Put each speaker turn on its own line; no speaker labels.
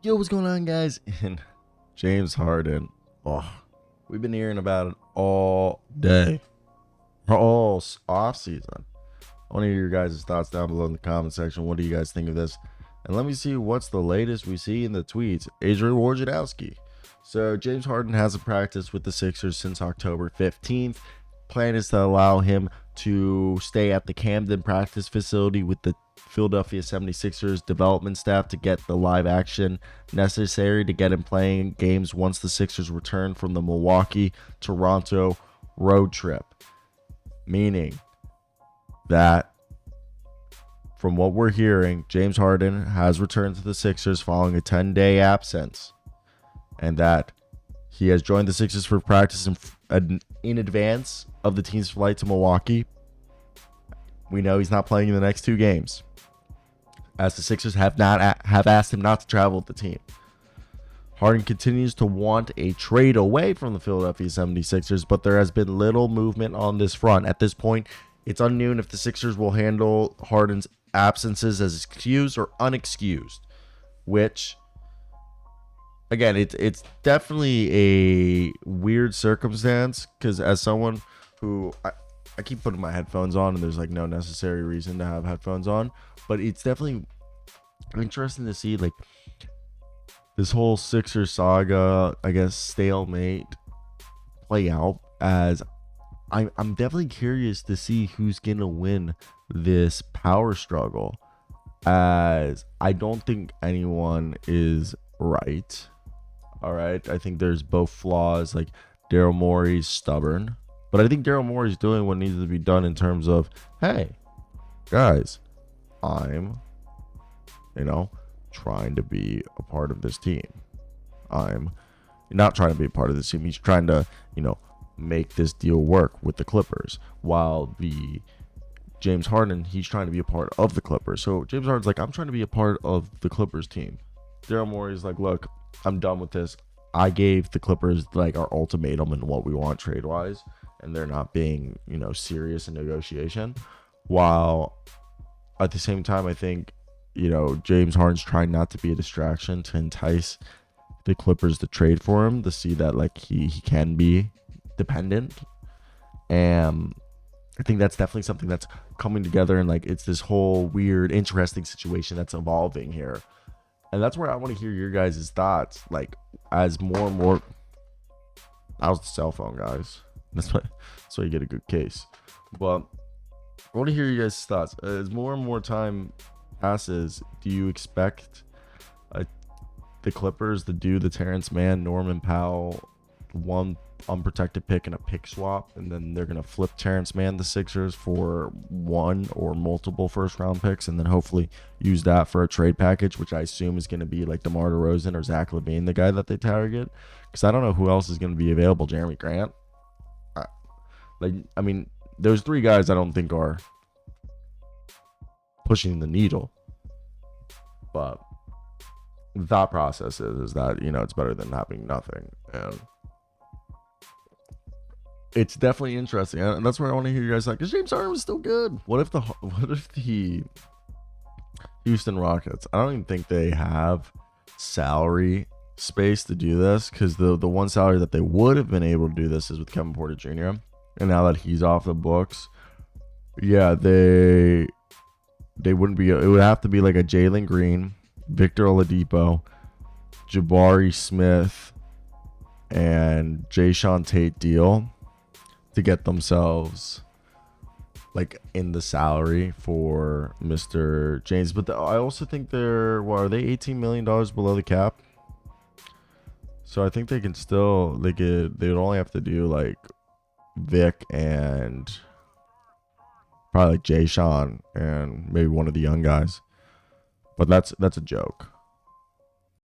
Yo, what's going on, guys? And James Harden. Oh, we've been hearing about it all day, all off season. I want to hear your guys' thoughts down below in the comment section. What do you guys think of this? And let me see what's the latest we see in the tweets. Adrian Wojnarowski. So James Harden hasn't practiced with the Sixers since October 15th. Plan is to allow him to stay at the Camden practice facility with the Philadelphia 76ers development staff to get the live action necessary to get him playing games once the Sixers return from the Milwaukee, Toronto road trip. Meaning that, from what we're hearing, James Harden has returned to the Sixers following a 10-day absence, and that he has joined the Sixers for practice in advance of the team's flight to Milwaukee. We know he's not playing in the next two games, as the Sixers have asked him not to travel with the team. Harden continues to want a trade away from the Philadelphia 76ers, but there has been little movement on this front. At this point, it's unknown if the Sixers will handle Harden's absences as excused or unexcused, which, again, it's definitely a weird circumstance, because as someone who I keep putting my headphones on and there's like no necessary reason to have headphones on, but it's definitely interesting to see like this whole Sixers saga, I guess, stalemate play out, as I'm definitely curious to see who's gonna win this power struggle, as I don't think anyone is right. All right, I think there's both flaws. Like, Daryl Morey's stubborn, but I think Daryl Morey's doing what needs to be done in terms of, hey, guys, I'm, trying to be a part of this team. I'm not trying to be a part of this team. He's trying to, make this deal work with the Clippers, while the James Harden, he's trying to be a part of the Clippers. So James Harden's like, I'm trying to be a part of the Clippers team. Daryl Morey's like, look, I'm done with this. I gave the Clippers like our ultimatum and what we want trade wise, and they're not being, serious in negotiation. While at the same time, I think, James Harden's trying not to be a distraction to entice the Clippers to trade for him, to see that like he can be dependent. And I think that's definitely something that's coming together, and like it's this whole weird, interesting situation that's evolving here. And that's where I want to hear your guys' thoughts. Like, as more and more, that was the cell phone, guys. That's so you get a good case. But I want to hear your guys' thoughts. As more and more time passes, do you expect the Clippers to do the Terrence Mann, Norman Powell, one unprotected pick and a pick swap, and then they're going to flip Terrence Mann, the Sixers, for one or multiple first round picks, and then hopefully use that for a trade package, which I assume is going to be like DeMar DeRozan or Zach LaVine, the guy that they target, because I don't know who else is going to be available. Jeremy Grant, those three guys I don't think are pushing the needle, but the thought process is that it's better than having nothing. And it's definitely interesting, and that's where I want to hear you guys like, because James Harden was still good. What if the Houston Rockets, I don't even think they have salary space to do this, because the one salary that they would have been able to do this is with Kevin Porter Jr., and now that he's off the books, yeah, they wouldn't be. It would have to be like a Jalen Green, Victor Oladipo, Jabari Smith, and Jayshawn Tate deal to get themselves like in the salary for Mr. James. But I also think are they $18 million below the cap? So I think they can still, they'd only have to do like Vic and probably like Jayshawn and maybe one of the young guys. But that's a joke.